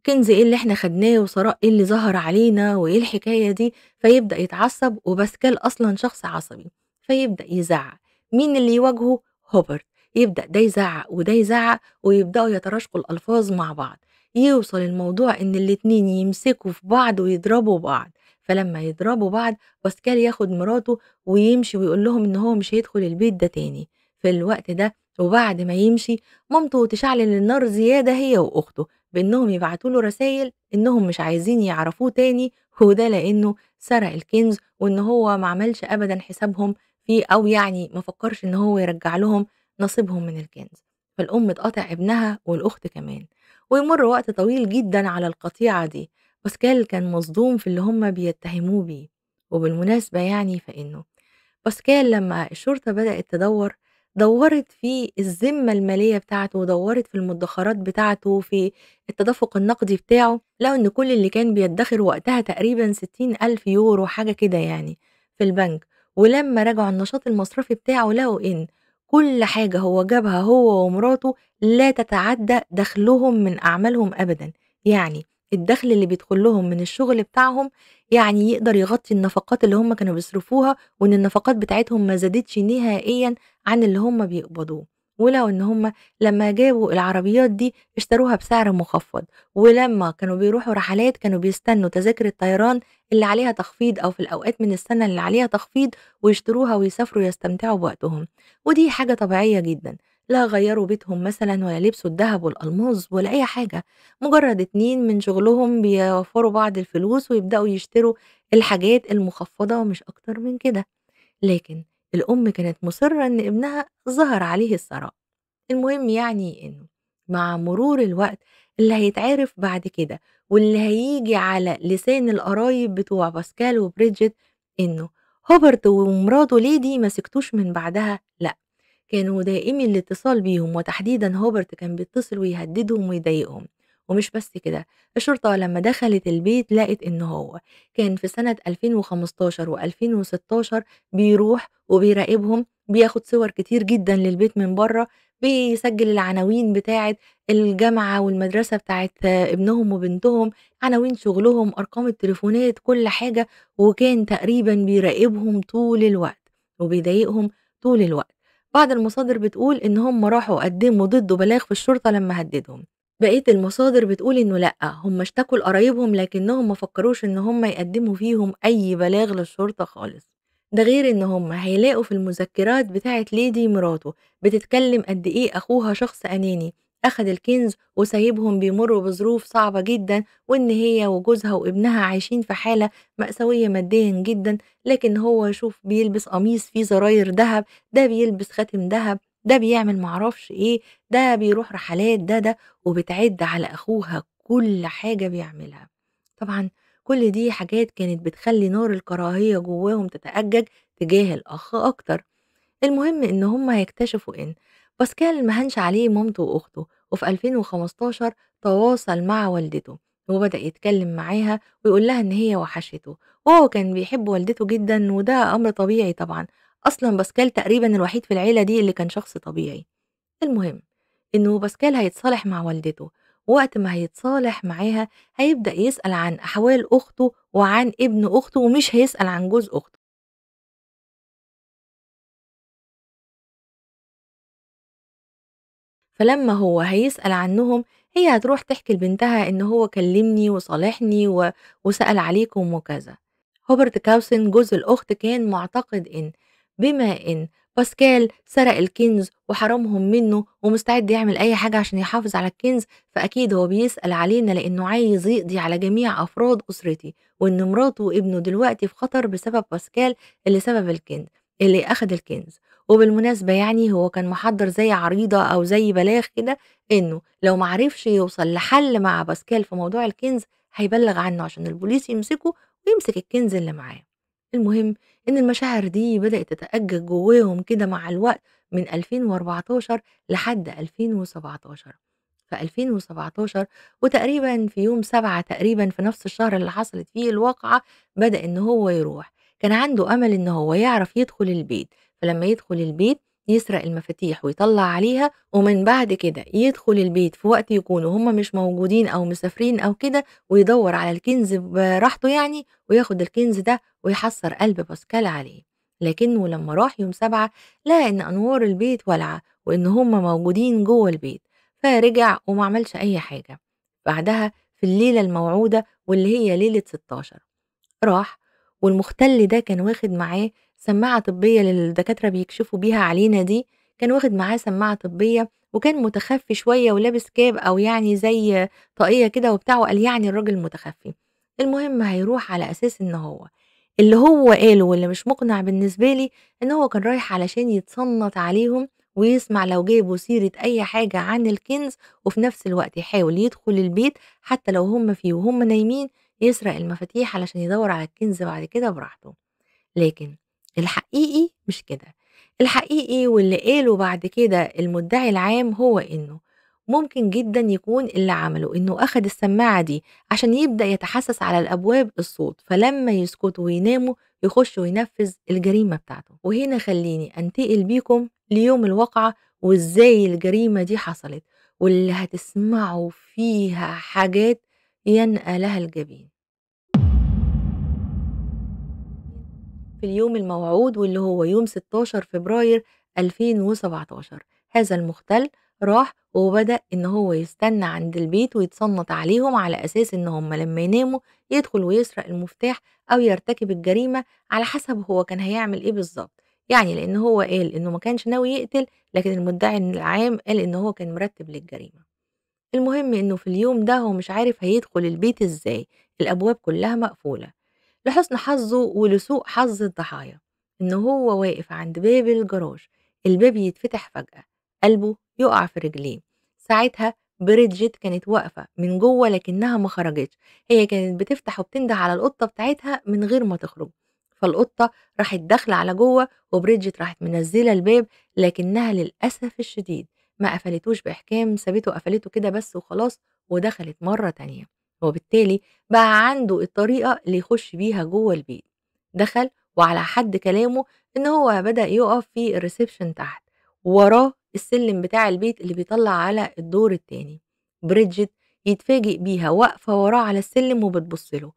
كنز إيه اللي إحنا خدناه وثراء إيه اللي ظهر علينا وإيه الحكاية دي؟ فيبدأ يتعصب وباسكال أصلًا شخص عصبي، فيبدأ يزعّق. مين اللي يواجهه؟ هوبرت. يبدأ ده يزعّق وده يزعّق ويبدأوا يتراشقوا الألفاظ مع بعض، يوصل الموضوع إن الاتنين يمسكوا في بعض ويضربوا بعض. فلمّا يضربوا بعض باسكال ياخد مراته ويمشي ويقول لهم إن هو مش هيدخل البيت ده تاني. في الوقت ده وبعد ما يمشي مامته تشعلل النار زيادة هي وأخته، بإنهم يبعتوا له رسايل إنهم مش عايزين يعرفوه تاني، وده لإنه سرق الكنز وإن هو ما عملش أبدًا حسابهم فيه أو يعني ما فكّرش إن هو يرجّع لهم نصيبهم من الكنز. فالأم تقاطع ابنها والأخت كمان، ويمر وقت طويل جدًا على القطيعة دي. باسكال كان مصدوم في اللي هم بيتهموه بيه. وبالمناسبة يعني فإنه باسكال لمّا الشرطة بدأت تدوّر، دوّرت في الذمة المالية بتاعته، ودوّرت في المدخرات بتاعته، في التدفق النقدي بتاعه، لقوا إن كل اللي كان بيدخر وقتها تقريبًا 60,000 يورو حاجة كده يعني في البنك. ولمّا راجعوا النشاط المصرفي بتاعه لقوا إن كل حاجة هو جابها هو ومراته لا تتعدى دخلهم من أعمالهم أبدًا. يعني الدخل اللي بيدخل لهم من الشغل بتاعهم يعني يقدر يغطي النفقات اللي هم كانوا بيصرفوها، وإن النفقات بتاعتهم ما زادتش نهائيًا عن اللي هم بيقبضوه. ولقوا إن هم لمّا جابوا العربيات دي اشتروها بسعر مخفض، ولمّا كانوا بيروحوا رحلات كانوا بيستنوا تذاكر الطيران اللي عليها تخفيض أو في الأوقات من السنة اللي عليها تخفيض ويشتروها ويسافروا يستمتعوا بوقتهم. ودي حاجة طبيعية جدًا، لا غيّروا بيتهم مثلًا ولا لبسوا الدهب والألماظ ولا أي حاجة، مجرد اتنين من شغلهم بيوفّروا بعض الفلوس ويبدأوا يشتروا الحاجات المخفضة ومش أكتر من كده. لكن الأم كانت مُصرّة إن ابنها ظهر عليه الثراء. المهم يعني إنه مع مرور الوقت اللي هيتعرف بعد كده واللي هييجي على لسان القرايب بتوع باسكال وبريدجيت إنه هوبرت ومراته ليدي ما سكتوش من بعدها، لأ، كانوا دائمي الاتصال بيهم وتحديدًا هوبرت كان بيتصل ويهددهم ويضايقهم. ومش بس كده، الشرطة لمّا دخلت البيت لقت إن هو كان في سنة 2015 و2016 بيروح وبيراقبهم، بياخد صور كتير جدًا للبيت من برّه، بيسجل العناوين بتاعة الجامعة والمدرسة بتاعة ابنهم وبنتهم، عناوين شغلهم، أرقام التليفونات، كل حاجة، وكان تقريبًا بيراقبهم طول الوقت، وبيضايقهم طول الوقت. بعض المصادر بتقول إن هم راحوا قدّموا ضده بلاغ في الشرطة لمّا هدّدهم. بقية المصادر بتقول إنه لأ، هم اشتكوا لقرايبهم لكنهم ما فكّروش إن هم يقدّموا فيهم أي بلاغ للشرطة خالص. ده غير إن هم هيلاقوا في المذكرات بتاعة ليدي مراته بتتكلّم قد إيه أخوها شخص أناني، أخد الكنز وسايبهم بيمرّوا بظروف صعبة جدًا، وإن هي وجوزها وابنها عايشين في حالة مأساوية ماديًا جدًا. لكن هو شوف بيلبس قميص فيه زراير دهب، ده بيلبس خاتم دهب، ده بيعمل ما أعرفش إيه، ده بيروح رحلات، ده، وبتعِد على أخوها كل حاجة بيعملها. طبعًا كل دي حاجات كانت بتخلّي نار الكراهية جواهم تتأجج تجاه الأخ أكتر. المهم إن هم هيكتشفوا إن باسكال ما هانش عليه مامته وأخته، وفي 2015 تواصل مع والدته، وبدأ يتكلم معاها ويقول لها إن هي وحشته، وهو كان بيحب والدته جدًا وده أمر طبيعي طبعًا. أصلًا باسكال تقريبًا الوحيد في العيلة دي اللي كان شخص طبيعي. المهم إنه باسكال هيتصالح مع والدته، ووقت ما هيتصالح معاها هيبدأ يسأل عن أحوال أخته وعن ابن أخته ومش هيسأل عن جوز أخته. فلمّا هو هيسأل عنّهم، هي هتروح تحكي لبنتها إن هو كلّمني وصالحني وسأل عليكم وكذا. هوبرت كاوسن جوز الأخت كان معتقد إن بما إن باسكال سرق الكنز وحرمهم منه ومستعد يعمل أي حاجة عشان يحافظ على الكنز، فأكيد هو بيسأل علينا لإنه عايز يقضي على جميع أفراد أسرتي، وإن مراته وابنه دلوقتي في خطر بسبب باسكال اللي أخد الكنز. وبالمناسبة يعني هو كان محضّر زي عريضة أو زي بلاغ كده إنه لو ما عرفش يوصل لحل مع باسكال في موضوع الكنز هيبلّغ عنه عشان البوليس يمسكه ويمسك الكنز اللي معاه. المهم إن المشاعر دي بدأت تتأجج جواهم كده مع الوقت من 2014 لحد 2017. في 2017 وتقريبًا في يوم 7 تقريبًا في نفس الشهر اللي حصلت فيه الواقعة، بدأ إن هو يروح. كان عنده أمل إن هو يعرف يدخل البيت، فلمّا يدخل البيت يسرق المفاتيح ويطلّع عليها، ومن بعد كده يدخل البيت في وقت يكونوا هُم مش موجودين أو مسافرين أو كده، ويدوّر على الكنز براحته يعني، وياخد الكنز ده ويحصّر قلب باسكال عليه. لكنه لمّا راح يوم 7 لقى إن أنوار البيت والعة، وإن هُم موجودين جوّه البيت، فرجع وما عملش أي حاجة. بعدها في الليلة الموعودة واللي هي ليلة 16 راح، والمُختَل ده كان واخد معاه سماعة طبية للدكاترة بيكشفوا بيها علينا دي، كان واخد معاه سماعة طبية وكان متخفّي شوية ولابس كاب أو يعني زي طاقية كده وبتاع، وقال يعني الراجل متخفّي. المهم هيروح على أساس إن هو اللي هو قاله واللي مش مقنع بالنسبة لي، إن هو كان رايح علشان يتصنّت عليهم ويسمع لو جابوا سيرة أي حاجة عن الكنز، وفي نفس الوقت يحاول يدخل البيت حتى لو هُم فيه وهُم نايمين، يسرق المفاتيح علشان يدوّر على الكنز بعد كده براحته. لكن الحقيقي مش كده، الحقيقي واللي قاله بعد كده المدعي العام هو إنه ممكن جدًا يكون اللي عمله إنه أخد السماعة دي عشان يبدأ يتحسس على الأبواب الصوت، فلمّا يسكتوا ويناموا يخش وينفذ الجريمة بتاعته. وهنا خلّيني أنتقل بيكم ليوم الواقعة وإزاي الجريمة دي حصلت، واللي هتسمعوا فيها حاجات ينأى لها الجبين. في اليوم الموعود واللي هو يوم 16 فبراير 2017 هذا المختل راح وبدأ إن هو يستنى عند البيت ويتصنت عليهم على أساس إن هم لما يناموا يدخل ويسرق المفتاح أو يرتكب الجريمة على حسب هو كان هيعمل إيه بالظبط. يعني لأن هو قال إنه ما كانش ناوي يقتل، لكن المدعي العام قال إن هو كان مرتب للجريمة. المهم إنه في اليوم ده هو مش عارف هيدخل البيت إزاي، الأبواب كلها مقفولة. لحسن حظه ولسوء حظ الضحايا إن هو واقف عند باب الجراج، الباب يتفتح فجأة، قلبه يقع في رجليه. ساعتها بريدجيت كانت واقفة من جوه لكنها ما خرجتش، هي كانت بتفتح وبتنده على القطة بتاعتها من غير ما تخرج، فالقطة راحت داخلة على جوه وبريدجيت راحت منزلة الباب، لكنها للأسف الشديد ما قفلتوش بإحكام، سابته قفلته كده بس وخلاص ودخلت مرة تانية. وبالتالي بقى عنده الطريقة اللي يخش بيها جوّه البيت. دخل وعلى حد كلامه إن هو بدأ يُقف في الreception تحت، ووراه السلِّم بتاع البيت اللي بيطلّع على الدور التاني. بريدجيت يتفاجئ بيها واقفة وراه على السلِّم وبتبُص له.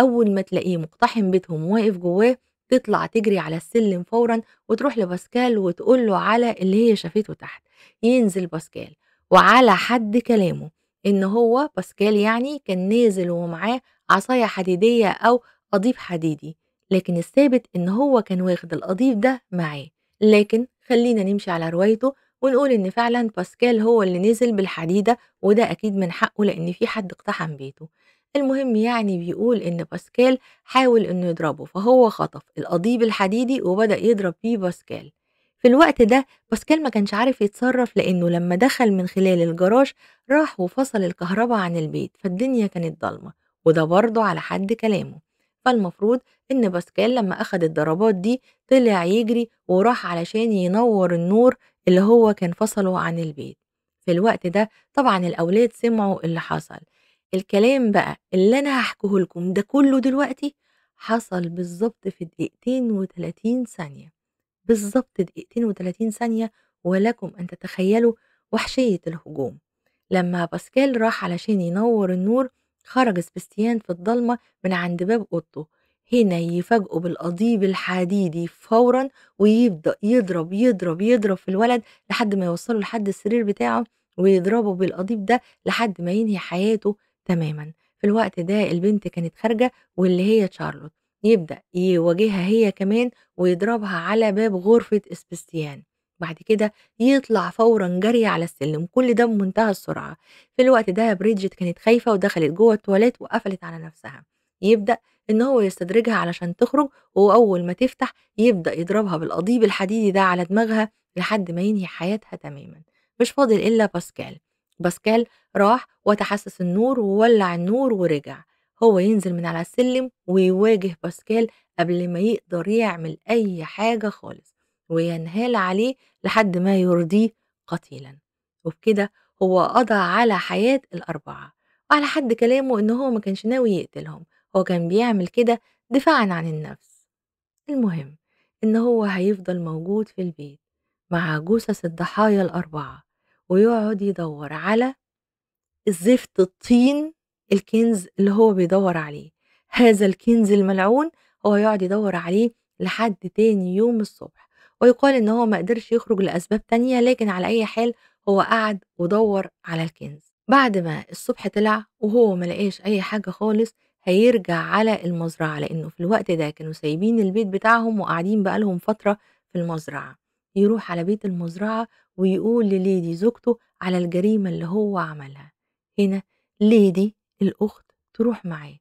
أول ما تلاقيه مقتحم بيتهم وواقف جوّاه، تطلع تجري على السلِّم فورًا وتروح لباسكال وتقول له على اللي هي شافته تحت. ينزل باسكال وعلى حد كلامه إن هو باسكال يعني كان نازل ومعاه عصاية حديدية أو قضيب حديدي، لكن الثابت إن هو كان واخد القضيب ده معاه. لكن خلّينا نمشي على روايته ونقول إن فعلًا باسكال هو اللي نزل بالحديدة، وده أكيد من حقه لإن في حد اقتحم بيته. المهم يعني بيقول إن باسكال حاول إنه يضربه، فهو خطف القضيب الحديدي وبدأ يضرب بيه باسكال. في الوقت ده باسكال ما كانش عارف يتصرّف لإنه لمّا دخل من خلال الجراج راح وفصل الكهربا عن البيت، فالدنيا كانت ضلمة، وده برضه على حد كلامه. فالمفروض إن باسكال لمّا أخد الضربات دي طلع يجري وراح علشان ينوّر النور اللي هو كان فصله عن البيت. في الوقت ده طبعًا الأولاد سمعوا اللي حصل. الكلام بقى اللي أنا هاحكيه لكم ده كله دلوقتي حصل بالضبط في دقيقتين و30 ثانية. بالضبط دقيقتين و30 ثانية، ولكم أن تتخيلوا وحشية الهجوم. لمّا باسكال راح علشان ينوّر النور، خرج سباستيان في الضلمة من عند باب أوضته، هنا يفاجئه بالقضيب الحديدي فورًا ويبدأ يضرب، يضرب، يضرب في الولد لحد ما يوصّله لحد السرير بتاعه، ويضربه بالقضيب ده لحد ما ينهي حياته تمامًا. في الوقت ده البنت كانت خارجة واللي هي تشارلوت، يبدأ يواجهها هي كمان ويضربها على باب غرفة إسبستيان، بعد كده يطلع فورًا جري على السلم، كل ده بمنتهى السرعة. في الوقت ده بريدجيت كانت خايفة ودخلت جوه التواليت وقفلت على نفسها. يبدأ إن هو يستدرجها علشان تخرج، وأول ما تفتح يبدأ يضربها بالقضيب الحديدي ده على دماغها لحد ما ينهي حياتها تمامًا. مش فاضل إلا باسكال. باسكال راح وتحسس النور وولّع النور ورجع. هو ينزل من على السلم ويواجه باسكال قبل ما يقدر يعمل أي حاجة خالص، وينهال عليه لحد ما يرضيه قتيلًا. وبكده هو قضى على حياة ال4، وعلى حد كلامه إن هو ما كانش ناوي يقتلهم، هو كان بيعمل كده دفاعًا عن النفس. المهم إن هو هيفضل موجود في البيت مع جثث الضحايا ال4 ويقعد يدوّر على زفت الطين الكنز اللي هو بيدوّر عليه. هذا الكنز الملعون هو يقعد يدوّر عليه لحد تاني يوم الصبح، ويُقال إن هو ما قدرش يخرج لأسباب تانية، لكن على أي حال هو قعد ودوّر على الكنز. بعد ما الصبح طلع وهو ما لقاش أي حاجة خالص، هيرجع على المزرعة، لإنه في الوقت ده كانوا سايبين البيت بتاعهم وقاعدين بقى لهم فترة في المزرعة. يروح على بيت المزرعة ويقول لليدي زوجته على الجريمة اللي هو عملها. هنا ليدي الأخت تروح معاه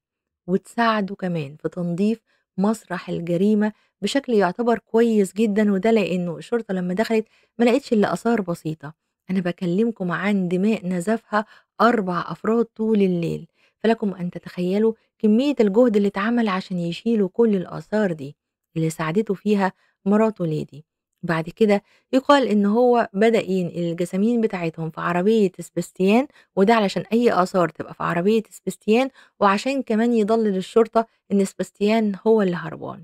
وتساعده كمان في تنظيف مسرح الجريمة بشكل يعتبر كويس جدًا، وده لإنه الشرطة لمّا دخلت ما لقيتش إلا آثار بسيطة. أنا باكلمكم عن دماء نزفها 4 أفراد طول الليل، فلكم أن تتخيلوا كمية الجهد اللي اتعمل عشان يشيلوا كل الآثار دي، اللي ساعدته فيها مراته ليدي. بعد كده يُقال إن هو بدأ ينقل الجثامين بتاعتهم في عربية سباستيان، وده علشان أي آثار تبقى في عربية سباستيان، وعشان كمان يضلِّل الشرطة إن سباستيان هو اللي هربان.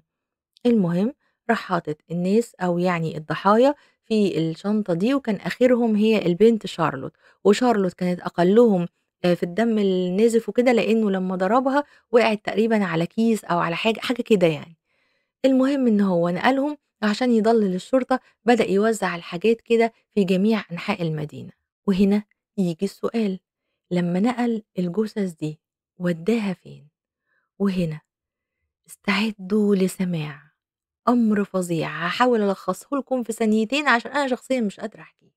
المهم راح حاطط الناس أو يعني الضحايا في الشنطة دي، وكان آخرهم هي البنت شارلوت، وشارلوت كانت أقلّهم في الدم النازف وكده، لإنه لمّا ضربها وقعت تقريبًا على كيس أو على حاجة كده يعني. المهم إن هو نقلهم عشان يضلِّل الشرطة، بدأ يوزّع الحاجات كده في جميع أنحاء المدينة. وهنا ييجي السؤال، لمّا نقل الجثث دي ودّاها فين؟ وهنا استعدوا لسماع أمر فظيع هاحاول ألخّصه لكم في ثانيتين عشان أنا شخصيًا مش قادرة أحكيه.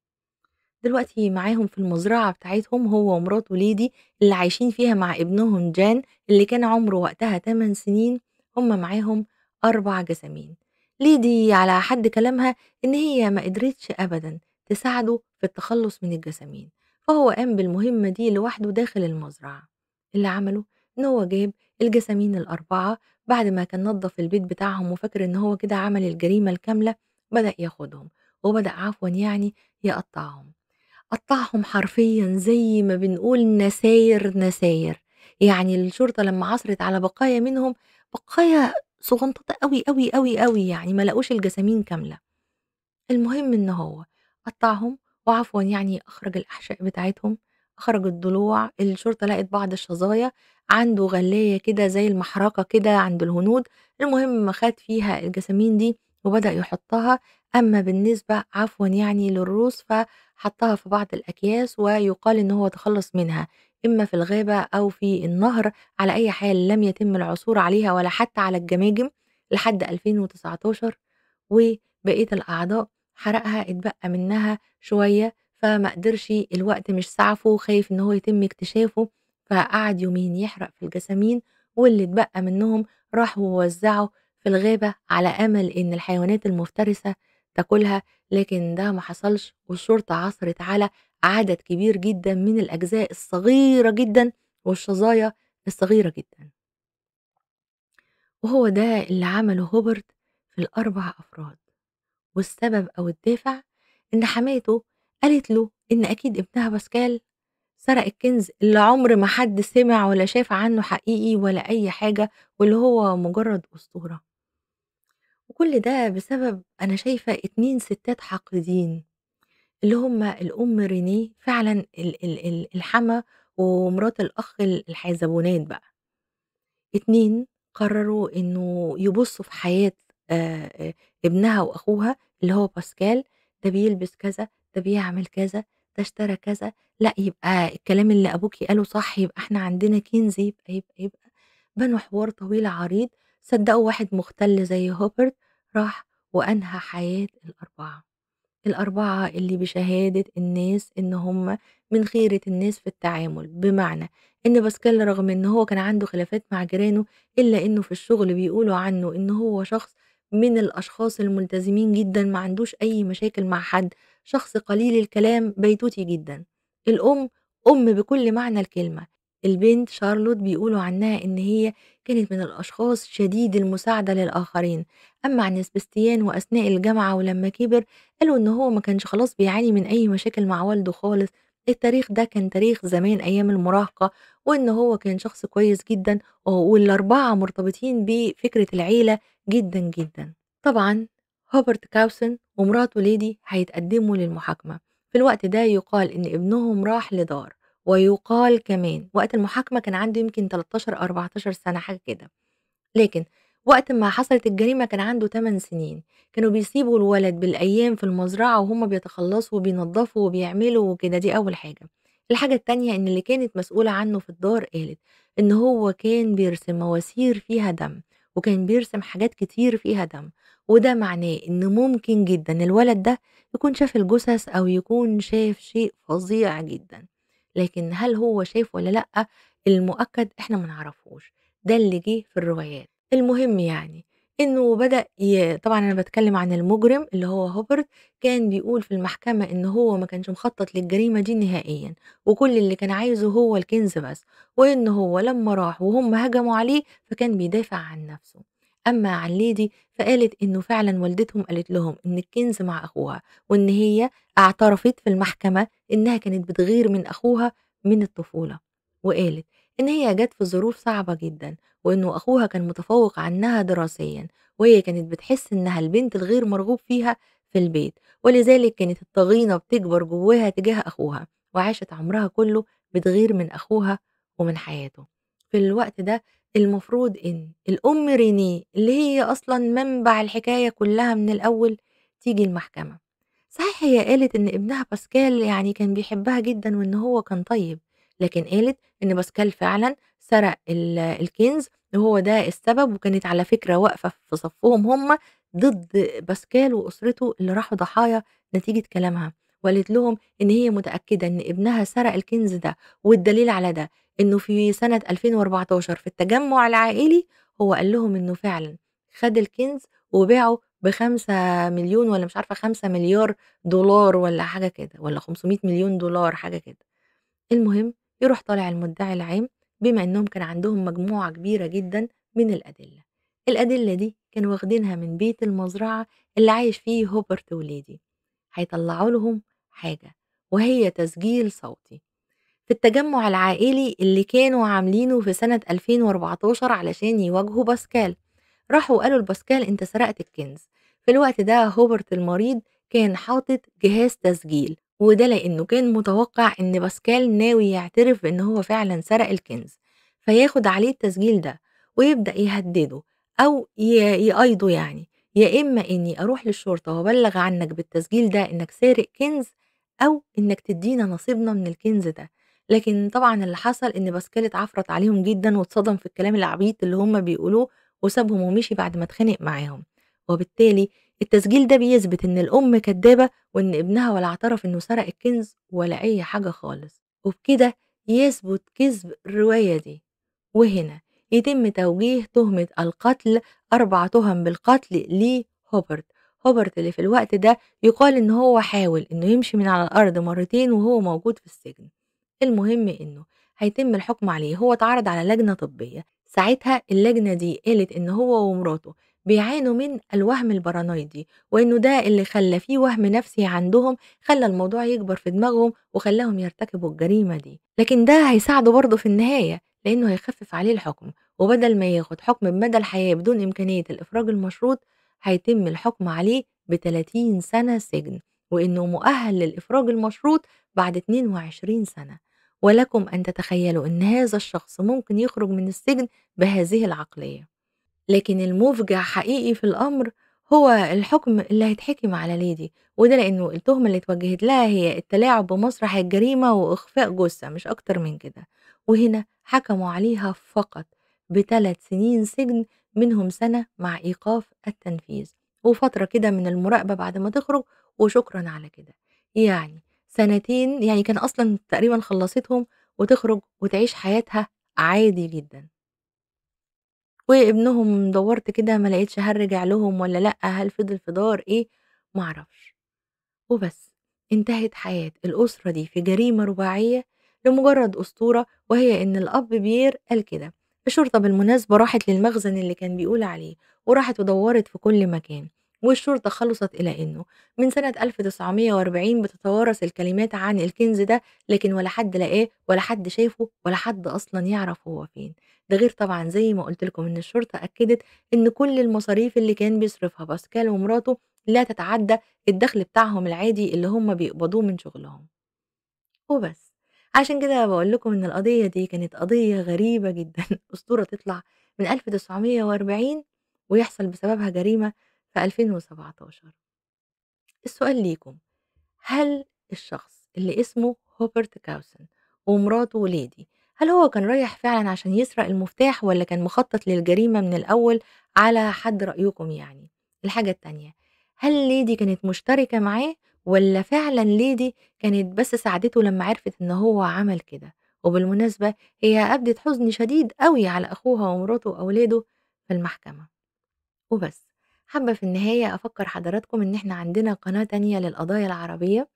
دلوقتي معاهم في المزرعة بتاعتهم هو ومراته ليدي اللي عايشين فيها مع ابنهم جان اللي كان عمره وقتها 8 سنين. هم معاهم 4 جسامين. ليدي على حد كلامها إن هي ما قدرتش أبدًا تساعده في التخلُّص من الجسامين، فهو قام بالمهمة دي لوحده داخل المزرعة. اللي عمله إن هو جاب الجسامين ال4 بعد ما كان نضّف البيت بتاعهم وفاكر إن هو كده عمل الجريمة الكاملة، بدأ ياخدهم وبدأ عفوًا يعني يقطّعهم. قطّعهم حرفيًا زي ما بنقول نساير، نساير. يعني الشرطة لمّا عثرت على بقايا منهم، بقايا صغنططة أوي، أوي، أوي، أوي يعني ما لاقوش الجثامين كاملة. المهم إن هو قطّعهم وعفوًا يعني أخرج الأحشاء بتاعتهم، أخرج الضلوع، الشرطة لقت بعض الشظايا، عنده غلّاية كده زي المحرقة كده عند الهنود. المهم خَد فيها الجسامين دي وبدأ يحطّها. أمّا بالنسبة عفوًا يعني للروس فحطّها في بعض الأكياس، ويُقال إن هو تخلّص منها إمّا في الغابة أو في النهر. على أي حال لم يتم العثور عليها ولا حتى على الجماجم لحد 2019. وبقية الأعضاء حرقها، اتبقى منها شوية، فما قدرش الوقت مش سعفه، خايف إن هو يتم اكتشافه، فقعد يومين يحرق في الجسامين، واللي اتبقى منهم راح ووزّعه في الغابة على أمل إن الحيوانات المفترسة تاكلها، لكن ده ما حصلش، والشرطة عثرت على عدد كبير جدًا من الأجزاء الصغيرة جدًا والشظايا الصغيرة جدًا. وهو ده اللي عمله هوبرت في ال4 أفراد. والسبب أو الدافع إن حماته قالت له إن أكيد ابنها باسكال سرق الكنز اللي عمر ما حد سمع ولا شاف عنه حقيقي ولا أي حاجة، واللي هو مجرد أسطورة. وكل ده بسبب أنا شايفة 2 ستات حاقدين، اللي هم الأم رينيه فعلًا الحما ومرات الأخ الحيزبونات بقى. 2 قرروا إنه يبُصّوا في حياة آآ ابنها وأخوها اللي هو باسكال، ده بيلبس كذا، ده بيعمل كذا، ده اشترى كذا، لأ يبقى الكلام اللي أبوكِ قاله صح، يبقى إحنا عندنا كنز، يبقى. بنوا حوار طويل عريض صدقوا واحد مختل زي هوبرت راح وأنهى حياة الأربعة اللي بشهادة الناس إن هم من خيرة الناس في التعامل، بمعنى إن باسكال رغم إن هو كان عنده خلافات مع جيرانه، إلا إنه في الشغل بيقولوا عنه إن هو شخص من الأشخاص الملتزمين جدًا، ما عندوش أي مشاكل مع حد، شخص قليل الكلام، بيتوتي جدًا. الأم، أم بكل معنى الكلمة. البنت شارلوت بيقولوا عنها إن هي كانت من الأشخاص شديد المساعدة للآخرين. أما عن سبستيان وأثناء الجامعة ولمّا كبر، قالوا إن هو ما كانش خلاص بيعاني من أي مشاكل مع والده خالص، التاريخ ده كان تاريخ زمان أيام المراهقة، وإن هو كان شخص كويس جدًا، وال4 مرتبطين بفكرة العيلة جدًا، جدًا. طبعًا هوبرت كاوسن ومراته ليدي هيتقدموا للمحاكمة، في الوقت ده يُقال إن ابنهم راح لدار، ويُقال كمان وقت المحاكمة كان عنده يمكن 13، 14 سنة حاجة كده. لكن وقت ما حصلت الجريمة كان عنده 8 سنين، كانوا بيسيبوا الولد بالأيام في المزرعة وهُم بيتخلّصوا وبينضّفوا وبيعملوا وكده، دي أول حاجة. الحاجة التانية إن اللي كانت مسؤولة عنه في الدار قالت إن هو كان بيرسم مواسير فيها دم، وكان بيرسم حاجات كتير فيها دم، وده معناه إن ممكن جدًا الولد ده يكون شاف الجثث أو يكون شاف شيء فظيع جدًا، لكن هل هو شاف والّا لأ؟ المؤكد إحنا ما نعرفوش، ده اللي جه في الروايات. المهم يعني إنه بدأ طبعًا أنا باتكلم عن المجرم اللي هو هوبرت، كان بيقول في المحكمة إن هو ما كانش مخطط للجريمة دي نهائيًا، وكل اللي كان عايزه هو الكنز بس، وإن هو لمّا راح وهُم هجموا عليه فكان بيدافع عن نفسه. أما عن ليدي فقالت إنه فعلًا والدتهم قالت لهم إن الكنز مع أخوها، وإن هي اعترفت في المحكمة إنها كانت بتغير من أخوها من الطفولة، وقالت إن هي جات في ظروف صعبة جدًا، وإنه أخوها كان متفوق عنها دراسيًا، وهي كانت بتحس إنها البنت الغير مرغوب فيها في البيت، ولذلك كانت الضغينة بتكبر جواها تجاه أخوها، وعاشت عمرها كله بتغير من أخوها ومن حياته. في الوقت ده المفروض إن الأم رينيه اللي هي أصلًا منبع الحكاية كلها من الأول تيجي المحكمة. صحيح هي قالت إن ابنها باسكال يعني كان بيحبها جدًا وإن هو كان طيب، لكن قالت إن باسكال فعلًا سرق الكنز وهو ده السبب، وكانت على فكرة واقفة في صفّهم هم ضد باسكال وأسرته اللي راحوا ضحايا نتيجة كلامها، وقالت لهم إن هي متأكدة إن ابنها سرق الكنز ده، والدليل على ده إنه في سنة 2014 في التجمُّع العائلي هو قال لهم إنه فعلًا خَد الكنز وباعه ب5.000.000 والّا مش عارفة 5.000.000$ والّا حاجة كده، والّا 500.000.000$ حاجة كده. المهم يروح طالع المدعي العام بما إنهم كان عندهم مجموعة كبيرة جدًا من الأدلة. الأدلة دي كانوا واخدينها من بيت المزرعة اللي عايش فيه هوبرت وليدي. هيطلعوا لهم حاجة وهي تسجيل صوتي في التجمع العائلي اللي كانوا عاملينه في سنة 2014 علشان يواجهوا باسكال. راحوا قالوا لباسكال أنت سرقت الكنز. في الوقت ده هوبرت المريض كان حاطط جهاز تسجيل، وده لأنه كان متوقع إن باسكال ناوي يعترف بإن هو فعلا سرق الكنز، فياخد عليه التسجيل ده ويبدأ يهدده أو يقايضه يعني، يا إما إني أروح للشرطة وأبلغ عنك بالتسجيل ده إنك سارق كنز، أو إنك تدينا نصيبنا من الكنز ده. لكن طبعا اللي حصل إن باسكال اتعفرت عليهم جدا واتصدم في الكلام العبيط اللي هم بيقولوه وسابهم ومشي بعد ما اتخانق معاهم، وبالتالي التسجيل ده بيثبت إن الأم كدابة وإن ابنها ولا اعترف إنه سرق الكنز ولا أي حاجة خالص، وبكده يثبت كذب الرواية دي. وهنا يتم توجيه تهمة القتل 4 تهم بالقتل لهوبرت. هوبرت اللي في الوقت ده يقال إن هو حاول إنه يمشي من على الأرض مرتين وهو موجود في السجن. المهم إنه هيتم الحكم عليه، هو اتعرض على لجنة طبية، ساعتها اللجنة دي قالت إن هو ومراته بيعانوا من الوهم البارانويدي، وإنه ده اللي خلّى في وهم نفسي عندهم، خلّى الموضوع يكبر في دماغهم وخلّاهم يرتكبوا الجريمة دي، لكن ده هيساعده برضه في النهاية، لإنه هيخفف عليه الحكم، وبدل ما ياخد حكم بمدى الحياة بدون إمكانية الإفراج المشروط، هيتم الحكم عليه ب30 سنة سجن، وإنه مؤهل للإفراج المشروط بعد 22 سنة. ولكم أن تتخيلوا إن هذا الشخص ممكن يخرج من السجن بهذه العقلية. لكن المُفجع حقيقي في الأمر هو الحكم اللي هيتحكم على ليدي، وده لإنه التهمة اللي اتوجهت لها هي التلاعب بمسرح الجريمة وإخفاء جثة مش أكتر من كده، وهنا حكموا عليها فقط ب3 سنين سجن منهم سنة مع إيقاف التنفيذ، وفترة كده من المراقبة بعد ما تخرج وشكرًا على كده. يعني سنتين يعني كان أصلًا تقريبًا خلّصتهم وتخرج وتعيش حياتها عادي جدًا. وابنهم دوّرت كده ما لقيتش هل رجع لهم والّا لأ، هل فضل في دار إيه، ما أعرفش. وبس، انتهت حياة الأسرة دي في جريمة رباعية لمجرد أسطورة، وهي إن الأب بيير قال كده. الشرطة بالمناسبة راحت للمخزن اللي كان بيقول عليه، وراحت ودوّرت في كل مكان، والشرطة خلصت إلى إنه من سنة 1940 بتتوارث الكلمات عن الكنز ده، لكن ولا حد لقاه ولا حد شافه ولا حد أصلًا يعرف هو فين. ده غير طبعًا زي ما قُلت لكم إن الشرطة أكدت إن كل المصاريف اللي كان بيصرفها باسكال ومراته لا تتعدى الدخل بتاعهم العادي اللي هم بيقبضوه من شغلهم، وبس. عشان كده باقول لكم إن القضية دي كانت قضية غريبة جدًا، أسطورة تطلع من 1940 ويحصل بسببها جريمة في 2017. السؤال ليكم، هل الشخص اللي اسمه هوبرت كاوسن ومراته ليدي، هل هو كان رايح فعلًا عشان يسرق المفتاح والّا كان مخطط للجريمة من الأول على حد رأيكم يعني؟ الحاجة التانية، هل ليدي كانت مشتركة معاه والّا فعلًا ليدي كانت بس ساعدته لمّا عرفت إن هو عمل كده؟ وبالمناسبة هي أبدت حزن شديد أوي على أخوها ومراته وأولاده في المحكمة. وبس. حابة في النهاية أفكّر حضراتكم إن إحنا عندنا قناة تانية للقضايا العربية،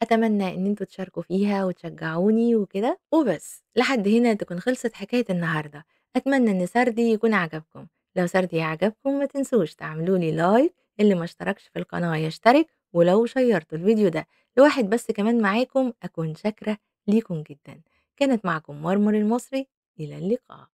أتمنى إن أنتم تشاركوا فيها وتشجعوني وكده، وبس. لحد هنا تكون خلصت حكاية النهارده، أتمنى إن سردي يكون عجبكم. لو سردي عجبكم ما تنسوش تعملوا لي لايك، اللي ما اشتركش في القناة يشترك، ولو شيّرتوا الفيديو ده لواحد بس كمان معاكم أكون شاكرة ليكم جدًا. كانت معكم مرمر المصري، إلى اللقاء.